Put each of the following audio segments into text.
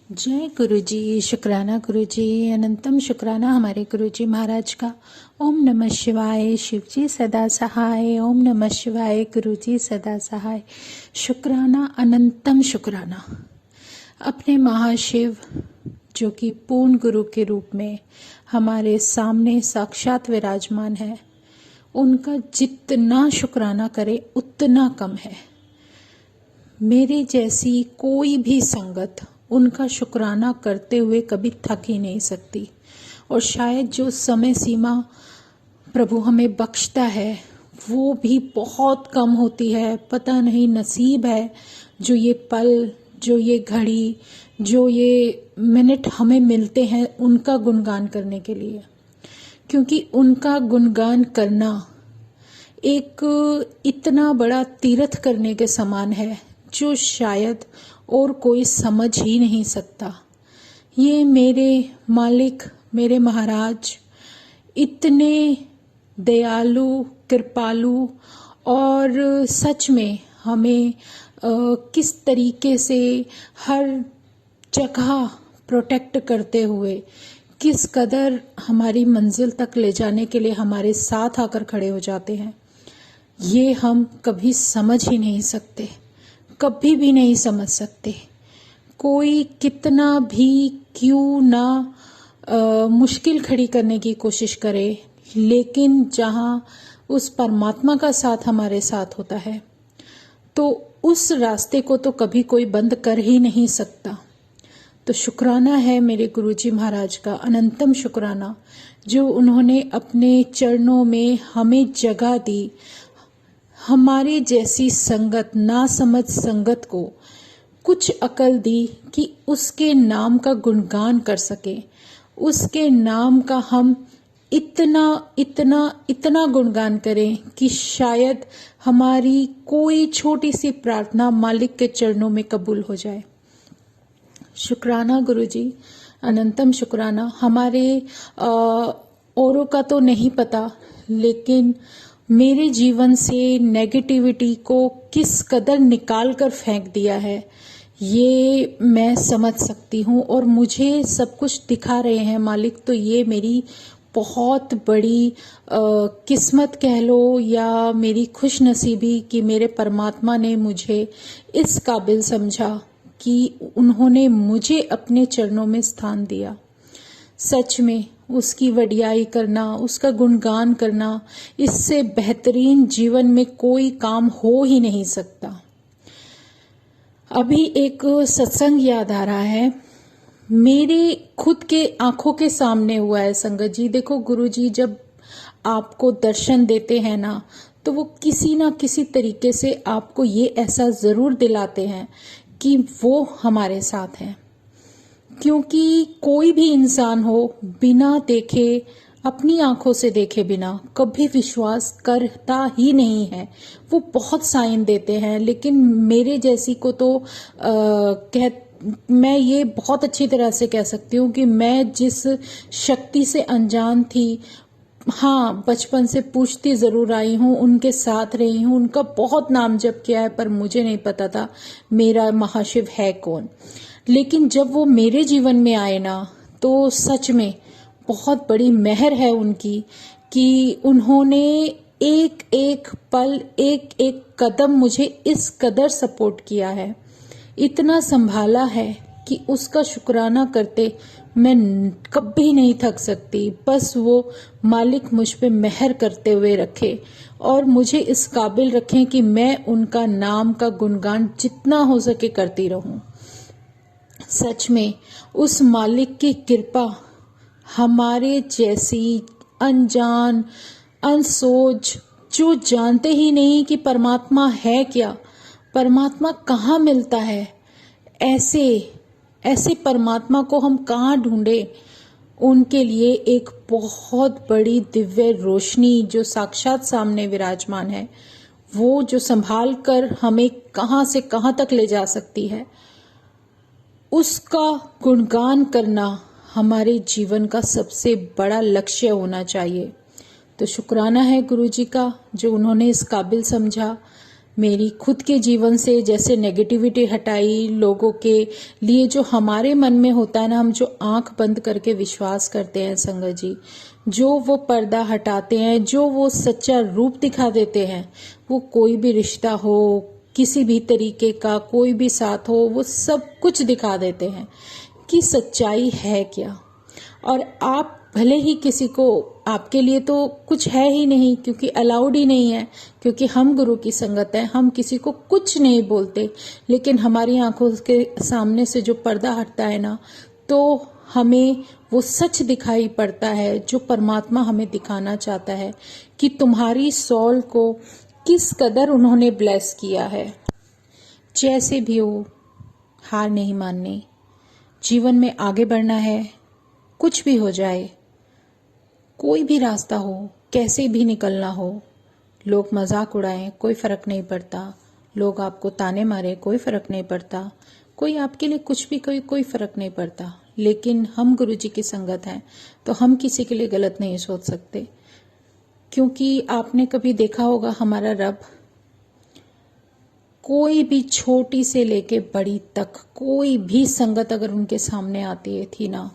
जय गुरु जी। शुक्राना गुरु जी, अनंतम शुक्राना हमारे गुरु जी महाराज का। ओम नमः शिवाय। शिव जी सदा सहाय। ओम नमः शिवाय। गुरु जी सदा सहाय। शुक्राना, अनंतम शुक्राना अपने महाशिव जो कि पूर्ण गुरु के रूप में हमारे सामने साक्षात विराजमान है, उनका जितना शुक्राना करे उतना कम है। मेरे जैसी कोई भी संगत उनका शुक्राना करते हुए कभी थक ही नहीं सकती। और शायद जो समय सीमा प्रभु हमें बख्शता है वो भी बहुत कम होती है। पता नहीं नसीब है जो ये पल, जो ये घड़ी, जो ये मिनट हमें मिलते हैं उनका गुणगान करने के लिए, क्योंकि उनका गुणगान करना एक इतना बड़ा तीर्थ करने के समान है जो शायद और कोई समझ ही नहीं सकता। ये मेरे मालिक, मेरे महाराज इतने दयालु, कृपालु और सच में हमें किस तरीके से हर जगह प्रोटेक्ट करते हुए किस कदर हमारी मंजिल तक ले जाने के लिए हमारे साथ आकर खड़े हो जाते हैं, ये हम कभी समझ ही नहीं सकते, कभी भी नहीं समझ सकते। कोई कितना भी क्यों ना मुश्किल खड़ी करने की कोशिश करे, लेकिन जहाँ उस परमात्मा का साथ हमारे साथ होता है तो उस रास्ते को तो कभी कोई बंद कर ही नहीं सकता। तो शुक्राना है मेरे गुरुजी महाराज का, अनंतम शुक्राना, जो उन्होंने अपने चरणों में हमें जगह दी। हमारे जैसी संगत, ना समझ संगत को कुछ अकल दी कि उसके नाम का गुणगान कर सके, उसके नाम का हम इतना इतना इतना गुणगान करें कि शायद हमारी कोई छोटी सी प्रार्थना मालिक के चरणों में कबूल हो जाए। शुक्राना गुरुजी, अनंतम शुक्राना। हमारे औरों का तो नहीं पता, लेकिन मेरे जीवन से नेगेटिविटी को किस कदर निकाल कर फेंक दिया है ये मैं समझ सकती हूँ। और मुझे सब कुछ दिखा रहे हैं मालिक, तो ये मेरी बहुत बड़ी किस्मत कह लो या मेरी खुशनसीबी कि मेरे परमात्मा ने मुझे इस काबिल समझा कि उन्होंने मुझे अपने चरणों में स्थान दिया। सच में उसकी वडियाई करना, उसका गुणगान करना, इससे बेहतरीन जीवन में कोई काम हो ही नहीं सकता। अभी एक सत्संग याद आ रहा है, मेरे खुद के आंखों के सामने हुआ है। संगत जी देखो, गुरु जी जब आपको दर्शन देते हैं ना, तो वो किसी ना किसी तरीके से आपको ये एहसास जरूर दिलाते हैं कि वो हमारे साथ हैं। क्योंकि कोई भी इंसान हो, बिना देखे, अपनी आंखों से देखे बिना कभी विश्वास करता ही नहीं है। वो बहुत साइन देते हैं, लेकिन मेरे जैसी को तो मैं ये बहुत अच्छी तरह से कह सकती हूँ कि मैं जिस शक्ति से अनजान थी, हाँ बचपन से पूछती जरूर आई हूँ, उनके साथ रही हूँ, उनका बहुत नाम जप किया है, पर मुझे नहीं पता था मेरा महाशिव है कौन। लेकिन जब वो मेरे जीवन में आए ना, तो सच में बहुत बड़ी मेहर है उनकी कि उन्होंने एक एक पल, एक एक कदम मुझे इस कदर सपोर्ट किया है, इतना संभाला है कि उसका शुक्राना करते मैं कभी नहीं थक सकती। बस वो मालिक मुझ पे मेहर करते हुए रखे और मुझे इस काबिल रखें कि मैं उनका नाम का गुणगान जितना हो सके करती रहूं। सच में उस मालिक की कृपा हमारे जैसी अनजान, अनसोच, जो जानते ही नहीं कि परमात्मा है क्या, परमात्मा कहाँ मिलता है, ऐसे परमात्मा को हम कहाँ ढूंढे, उनके लिए एक बहुत बड़ी दिव्य रोशनी जो साक्षात सामने विराजमान है, वो जो संभाल कर हमें कहाँ से कहाँ तक ले जा सकती है, उसका गुणगान करना हमारे जीवन का सबसे बड़ा लक्ष्य होना चाहिए। तो शुक्राना है गुरु जी का जो उन्होंने इस काबिल समझा। मेरी खुद के जीवन से जैसे नेगेटिविटी हटाई, लोगों के लिए जो हमारे मन में होता है ना, हम जो आंख बंद करके विश्वास करते हैं संगत जी, जो वो पर्दा हटाते हैं, जो वो सच्चा रूप दिखा देते हैं, वो कोई भी रिश्ता हो, किसी भी तरीके का कोई भी साथ हो, वो सब कुछ दिखा देते हैं कि सच्चाई है क्या। और आप भले ही किसी को, आपके लिए तो कुछ है ही नहीं, क्योंकि अलाउड ही नहीं है, क्योंकि हम गुरु की संगत है, हम किसी को कुछ नहीं बोलते, लेकिन हमारी आंखों के सामने से जो पर्दा हटता है ना, तो हमें वो सच दिखाई पड़ता है जो परमात्मा हमें दिखाना चाहता है कि तुम्हारी सोल को किस कदर उन्होंने ब्लेस किया है। जैसे भी हो, हार नहीं माननी, जीवन में आगे बढ़ना है, कुछ भी हो जाए, कोई भी रास्ता हो, कैसे भी निकलना हो, लोग मजाक उड़ाएं कोई फर्क नहीं पड़ता, लोग आपको ताने मारे कोई फर्क नहीं पड़ता, कोई आपके लिए कुछ भी कोई फर्क नहीं पड़ता, लेकिन हम गुरु जी की संगत हैं तो हम किसी के लिए गलत नहीं सोच सकते। क्योंकि आपने कभी देखा होगा हमारा रब कोई भी छोटी से लेके बड़ी तक कोई भी संगत अगर उनके सामने आती थी ना,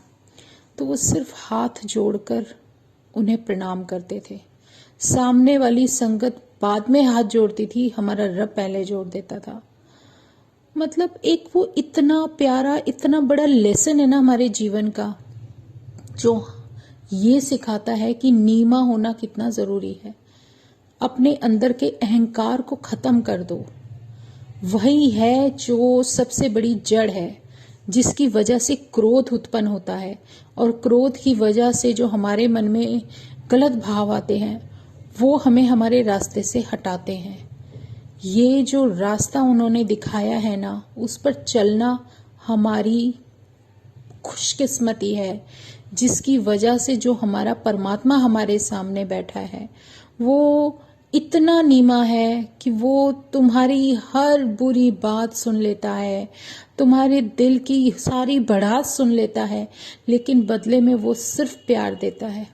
तो वो सिर्फ हाथ जोड़कर उन्हें प्रणाम करते थे। सामने वाली संगत बाद में हाथ जोड़ती थी, हमारा रब पहले जोड़ देता था। मतलब एक वो इतना प्यारा, इतना बड़ा लेसन है ना हमारे जीवन का, जो ये सिखाता है कि नीमा होना कितना जरूरी है। अपने अंदर के अहंकार को खत्म कर दो, वही है जो सबसे बड़ी जड़ है, जिसकी वजह से क्रोध उत्पन्न होता है, और क्रोध की वजह से जो हमारे मन में गलत भाव आते हैं, वो हमें हमारे रास्ते से हटाते हैं। ये जो रास्ता उन्होंने दिखाया है ना, उस पर चलना हमारी खुशकिस्मती है, जिसकी वजह से जो हमारा परमात्मा हमारे सामने बैठा है, वो इतना नीमा है कि वो तुम्हारी हर बुरी बात सुन लेता है, तुम्हारे दिल की सारी भड़ास सुन लेता है, लेकिन बदले में वो सिर्फ प्यार देता है।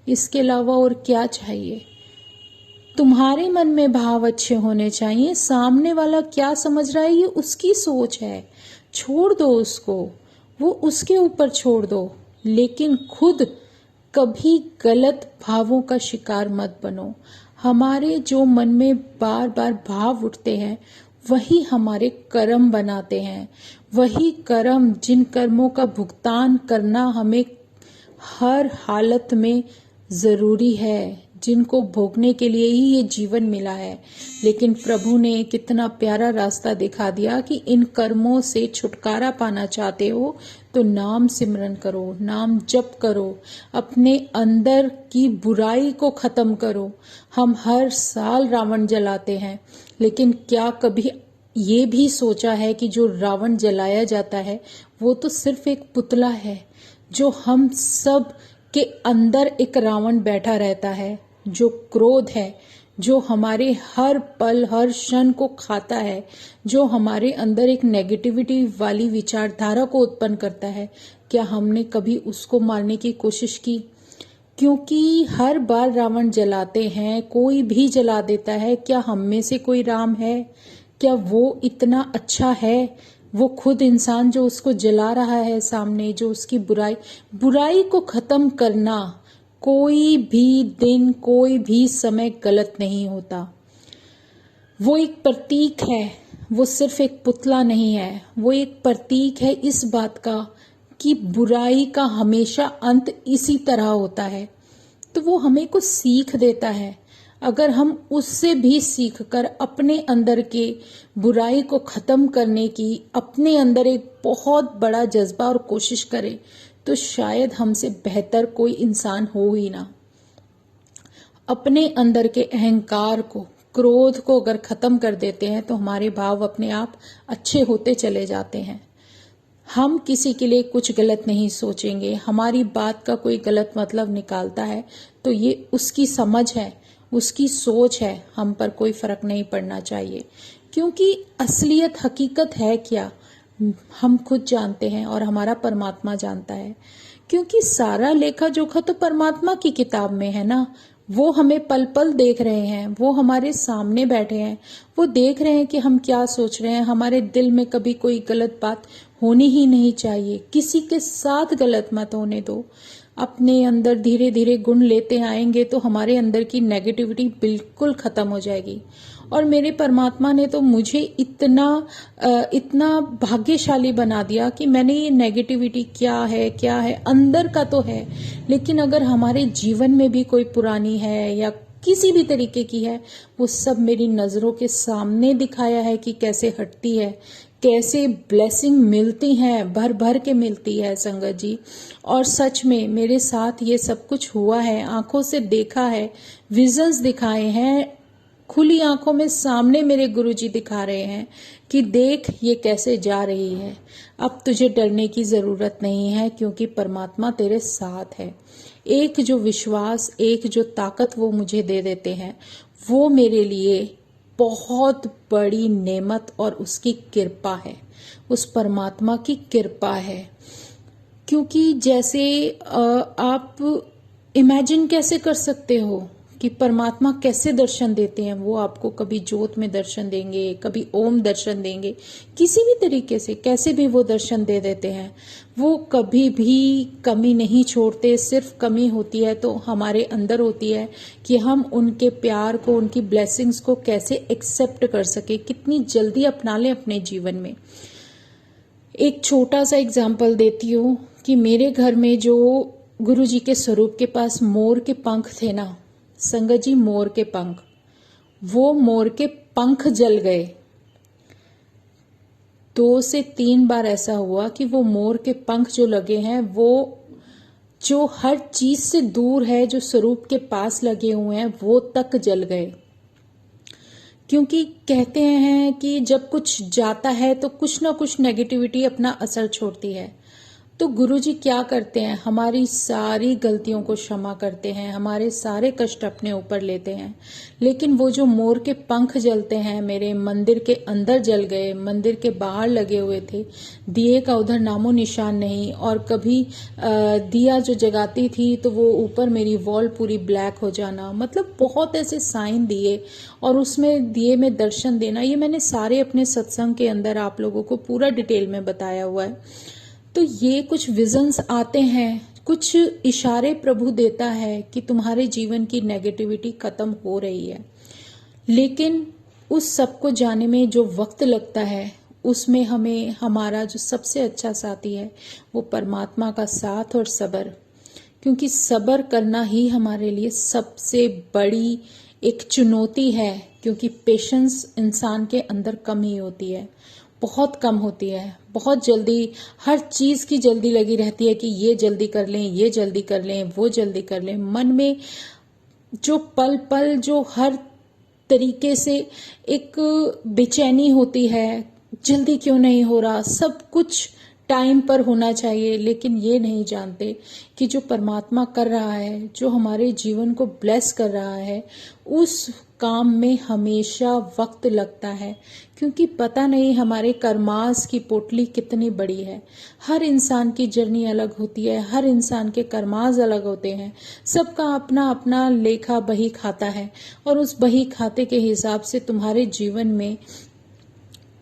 इसके अलावा और क्या चाहिए? तुम्हारे मन में भाव अच्छे होने चाहिए। सामने वाला क्या समझ रहा है ये उसकी सोच है, छोड़ दो उसको, वो उसके ऊपर छोड़ दो, लेकिन खुद कभी गलत भावों का शिकार मत बनो। हमारे जो मन में बार बार भाव उठते हैं, वही हमारे कर्म बनाते हैं। वही कर्म, जिन कर्मों का भुगतान करना हमें हर हालत में जरूरी है, जिनको भोगने के लिए ही ये जीवन मिला है। लेकिन प्रभु ने कितना प्यारा रास्ता दिखा दिया कि इन कर्मों से छुटकारा पाना चाहते हो तो नाम सिमरन करो, नाम जप करो, अपने अंदर की बुराई को खत्म करो। हम हर साल रावण जलाते हैं, लेकिन क्या कभी ये भी सोचा है कि जो रावण जलाया जाता है वो तो सिर्फ एक पुतला है, जो हम सब के अंदर एक रावण बैठा रहता है, जो क्रोध है, जो हमारे हर पल हर क्षण को खाता है, जो हमारे अंदर एक नेगेटिविटी वाली विचारधारा को उत्पन्न करता है। क्या हमने कभी उसको मारने की कोशिश की? क्योंकि हर बार रावण जलाते हैं, कोई भी जला देता है, क्या हम में से कोई राम है? क्या वो इतना अच्छा है? वो खुद इंसान जो उसको जला रहा है सामने, जो उसकी बुराई को खत्म करना कोई भी दिन, कोई भी समय गलत नहीं होता। वो एक प्रतीक है, वो सिर्फ एक पुतला नहीं है। वो एक प्रतीक है इस बात का कि बुराई का हमेशा अंत इसी तरह होता है। तो वो हमें कुछ सीख देता है। अगर हम उससे भी सीखकर अपने अंदर के बुराई को खत्म करने की अपने अंदर एक बहुत बड़ा जज्बा और कोशिश करें, तो शायद हमसे बेहतर कोई इंसान हो ही ना। अपने अंदर के अहंकार को, क्रोध को अगर खत्म कर देते हैं तो हमारे भाव अपने आप अच्छे होते चले जाते हैं। हम किसी के लिए कुछ गलत नहीं सोचेंगे। हमारी बात का कोई गलत मतलब निकालता है तो ये उसकी समझ है, उसकी सोच है, हम पर कोई फर्क नहीं पड़ना चाहिए। क्योंकि असलियत, हकीकत है क्या, हम खुद जानते हैं और हमारा परमात्मा जानता है। क्योंकि सारा लेखा जोखा तो परमात्मा की किताब में है ना। वो हमें पल पल देख रहे हैं, वो हमारे सामने बैठे हैं, वो देख रहे हैं कि हम क्या सोच रहे हैं। हमारे दिल में कभी कोई गलत बात होनी ही नहीं चाहिए, किसी के साथ गलत मत होने दो। अपने अंदर धीरे धीरे गुण लेते आएंगे तो हमारे अंदर की नेगेटिविटी बिल्कुल खत्म हो जाएगी। और मेरे परमात्मा ने तो मुझे इतना भाग्यशाली बना दिया कि मैंने ये नेगेटिविटी क्या है अंदर का तो है, लेकिन अगर हमारे जीवन में भी कोई पुरानी है या किसी भी तरीके की है, वो सब मेरी नजरों के सामने दिखाया है कि कैसे हटती है, कैसे ब्लेसिंग मिलती हैं, भर भर के मिलती है संगत जी। और सच में मेरे साथ ये सब कुछ हुआ है, आंखों से देखा है, विजन्स दिखाए हैं, खुली आंखों में सामने मेरे गुरुजी दिखा रहे हैं कि देख ये कैसे जा रही है। अब तुझे डरने की जरूरत नहीं है, क्योंकि परमात्मा तेरे साथ है। एक जो विश्वास, एक जो ताकत वो मुझे दे देते हैं, वो मेरे लिए बहुत बड़ी नेमत और उसकी कृपा है, उस परमात्मा की कृपा है। क्योंकि जैसे आप इमेजिन कैसे कर सकते हो कि परमात्मा कैसे दर्शन देते हैं। वो आपको कभी ज्योत में दर्शन देंगे, कभी ओम दर्शन देंगे, किसी भी तरीके से कैसे भी वो दर्शन दे देते हैं। वो कभी भी कमी नहीं छोड़ते। सिर्फ कमी होती है तो हमारे अंदर होती है कि हम उनके प्यार को, उनकी ब्लेसिंग्स को कैसे एक्सेप्ट कर सके, कितनी जल्दी अपना लें अपने जीवन में। एक छोटा सा एग्जाम्पल देती हूँ कि मेरे घर में जो गुरु जी के स्वरूप के पास मोर के पंख थे ना संगत जी, मोर के पंख, वो मोर के पंख जल गए। 2 से 3 बार ऐसा हुआ कि वो मोर के पंख जो लगे हैं, वो जो हर चीज से दूर है, जो स्वरूप के पास लगे हुए हैं, वो तक जल गए। क्योंकि कहते हैं कि जब कुछ जाता है तो कुछ ना कुछ नेगेटिविटी अपना असर छोड़ती है। तो गुरुजी क्या करते हैं, हमारी सारी गलतियों को क्षमा करते हैं, हमारे सारे कष्ट अपने ऊपर लेते हैं। लेकिन वो जो मोर के पंख जलते हैं, मेरे मंदिर के अंदर जल गए, मंदिर के बाहर लगे हुए थे, दिए का उधर नामो निशान नहीं। और कभी दिया जो जगाती थी तो वो ऊपर मेरी वॉल पूरी ब्लैक हो जाना, मतलब बहुत ऐसे साइन दिए और उसमें दिए में दर्शन देना। ये मैंने सारे अपने सत्संग के अंदर आप लोगों को पूरा डिटेल में बताया हुआ है। तो ये कुछ विजन्स आते हैं, कुछ इशारे प्रभु देता है कि तुम्हारे जीवन की नेगेटिविटी खत्म हो रही है। लेकिन उस सब को जाने में जो वक्त लगता है, उसमें हमें हमारा जो सबसे अच्छा साथी है वो परमात्मा का साथ और सब्र। क्योंकि सब्र करना ही हमारे लिए सबसे बड़ी एक चुनौती है। क्योंकि पेशेंस इंसान के अंदर कम ही होती है, बहुत कम होती है। बहुत जल्दी हर चीज की जल्दी लगी रहती है कि ये जल्दी कर लें, ये जल्दी कर लें, वो जल्दी कर लें। मन में जो पल पल जो हर तरीके से एक बेचैनी होती है, जल्दी क्यों नहीं हो रहा, सब कुछ टाइम पर होना चाहिए। लेकिन ये नहीं जानते कि जो परमात्मा कर रहा है, जो हमारे जीवन को ब्लेस कर रहा है, उस काम में हमेशा वक्त लगता है। क्योंकि पता नहीं हमारे कर्मास की पोटली कितनी बड़ी है। हर इंसान की जर्नी अलग होती है, हर इंसान के कर्मास अलग होते हैं। सबका अपना अपना लेखा बही खाता है और उस बही खाते के हिसाब से तुम्हारे जीवन में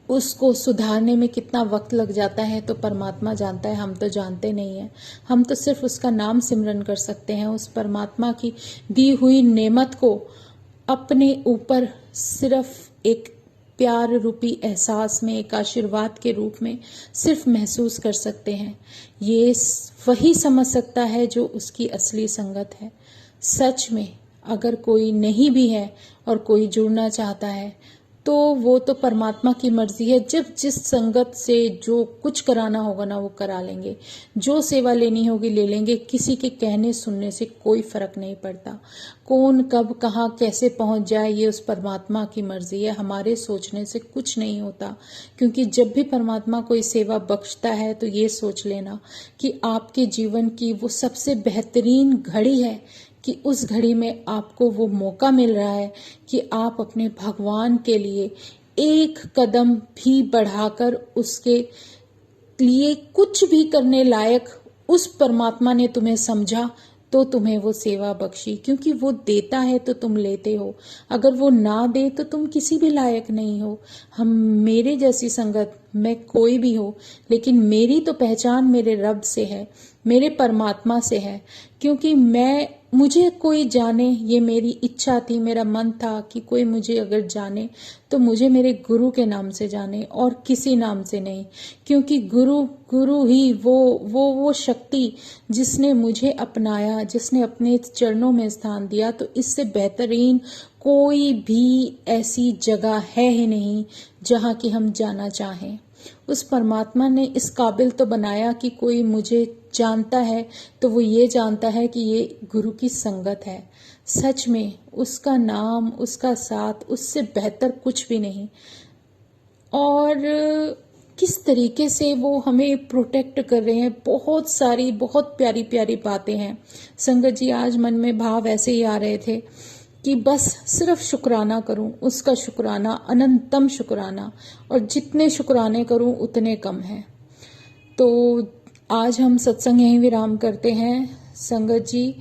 उसको सुधारने में कितना वक्त लग जाता है तो परमात्मा जानता है, हम तो जानते नहीं है। हम तो सिर्फ उसका नाम सिमरन कर सकते हैं, उस परमात्मा की दी हुई नेमत को अपने ऊपर सिर्फ एक प्यार रूपी एहसास में, एक आशीर्वाद के रूप में सिर्फ महसूस कर सकते हैं। ये वही समझ सकता है जो उसकी असली संगत है। सच में अगर कोई नहीं भी है और कोई जुड़ना चाहता है तो वो तो परमात्मा की मर्जी है। जब जिस संगत से जो कुछ कराना होगा ना वो करा लेंगे, जो सेवा लेनी होगी ले लेंगे। किसी के कहने सुनने से कोई फर्क नहीं पड़ता। कौन कब कहाँ कैसे पहुंच जाए ये उस परमात्मा की मर्जी है, हमारे सोचने से कुछ नहीं होता। क्योंकि जब भी परमात्मा कोई सेवा बख्शता है तो ये सोच लेना कि आपके जीवन की वो सबसे बेहतरीन घड़ी है कि उस घड़ी में आपको वो मौका मिल रहा है कि आप अपने भगवान के लिए एक कदम भी बढ़ाकर उसके लिए कुछ भी करने लायक उस परमात्मा ने तुम्हें समझा तो तुम्हें वो सेवा बख्शी, क्योंकि वो देता है तो तुम लेते हो, अगर वो ना दे तो तुम किसी भी लायक नहीं हो। हम मेरे जैसी संगत मैं कोई भी हो, लेकिन मेरी तो पहचान मेरे रब से है, मेरे परमात्मा से है। क्योंकि मुझे कोई जाने ये मेरी इच्छा थी, मेरा मन था कि कोई मुझे अगर जाने तो मुझे मेरे गुरु के नाम से जाने और किसी नाम से नहीं। क्योंकि गुरु ही वो शक्ति जिसने मुझे अपनाया, जिसने अपने चरणों में स्थान दिया, तो इससे बेहतरीन कोई भी ऐसी जगह है ही नहीं जहाँ की हम जाना चाहें। उस परमात्मा ने इस काबिल तो बनाया कि कोई मुझे जानता है तो वो ये जानता है कि ये गुरु की संगत है। सच में उसका नाम, उसका साथ, उससे बेहतर कुछ भी नहीं। और किस तरीके से वो हमें प्रोटेक्ट कर रहे हैं, बहुत सारी बहुत प्यारी प्यारी बातें हैं। संगत जी, आज मन में भाव ऐसे ही आ रहे थे कि बस सिर्फ शुक्राना करूं, उसका शुक्राना, अनंतम शुक्राना, और जितने शुक्राने करूं उतने कम हैं। तो आज हम सत्संग यहीं विराम करते हैं। संगत जी,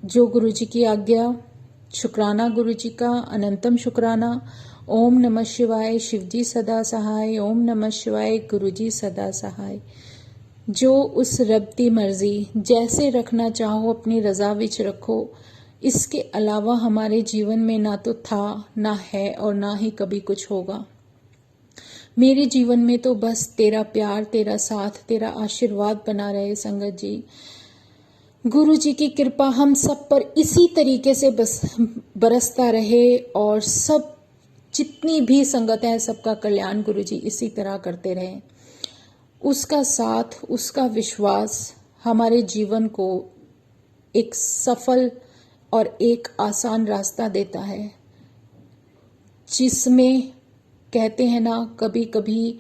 जो गुरु जी की आज्ञा, शुक्राना गुरु जी का, अनंतम शुक्राना। ओम नमः शिवाय, शिव जी सदा सहाय। ओम नमः शिवाय, गुरु जी सदा सहाय। जो उस रब दी मर्जी जैसे रखना चाहो अपनी रजा विच रखो। इसके अलावा हमारे जीवन में ना तो था, ना है और ना ही कभी कुछ होगा। मेरे जीवन में तो बस तेरा प्यार, तेरा साथ, तेरा आशीर्वाद बना रहे। संगत जी, गुरु जी की कृपा हम सब पर इसी तरीके से बस बरसता रहे, और सब जितनी भी संगत है सबका कल्याण गुरु जी इसी तरह करते रहे। उसका साथ, उसका विश्वास हमारे जीवन को एक सफल और एक आसान रास्ता देता है, जिसमें कहते हैं ना, कभी कभी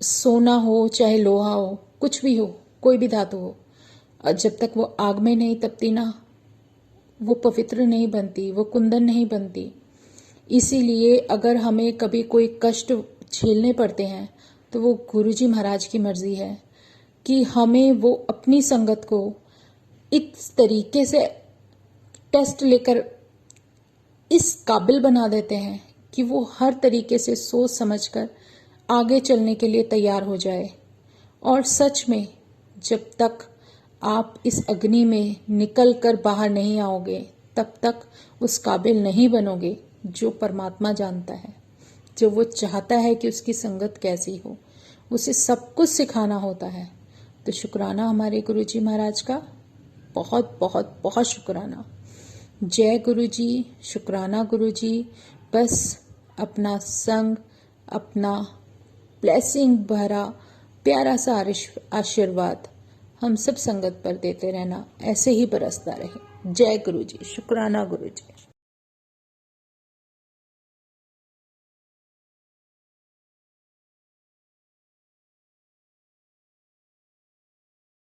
सोना हो चाहे लोहा हो, कुछ भी हो, कोई भी धातु हो, जब तक वो आग में नहीं तपती ना, वो पवित्र नहीं बनती, वो कुंदन नहीं बनती। इसीलिए अगर हमें कभी कोई कष्ट झेलने पड़ते हैं तो वो गुरुजी महाराज की मर्जी है कि हमें वो अपनी संगत को इस तरीके से टेस्ट लेकर इस काबिल बना देते हैं कि वो हर तरीके से सोच समझकर आगे चलने के लिए तैयार हो जाए। और सच में जब तक आप इस अग्नि में निकल कर बाहर नहीं आओगे, तब तक उस काबिल नहीं बनोगे जो परमात्मा जानता है, जो वो चाहता है कि उसकी संगत कैसी हो। उसे सब कुछ सिखाना होता है। तो शुक्राना हमारे गुरुजी महाराज का, बहुत बहुत बहुत शुक्राना। जय गुरुजी, शुक्राना गुरुजी। बस अपना संग, अपना ब्लेसिंग भरा प्यारा सा आशीर्वाद हम सब संगत पर देते रहना, ऐसे ही बरसता रहे। जय गुरुजी, शुक्राना गुरुजी।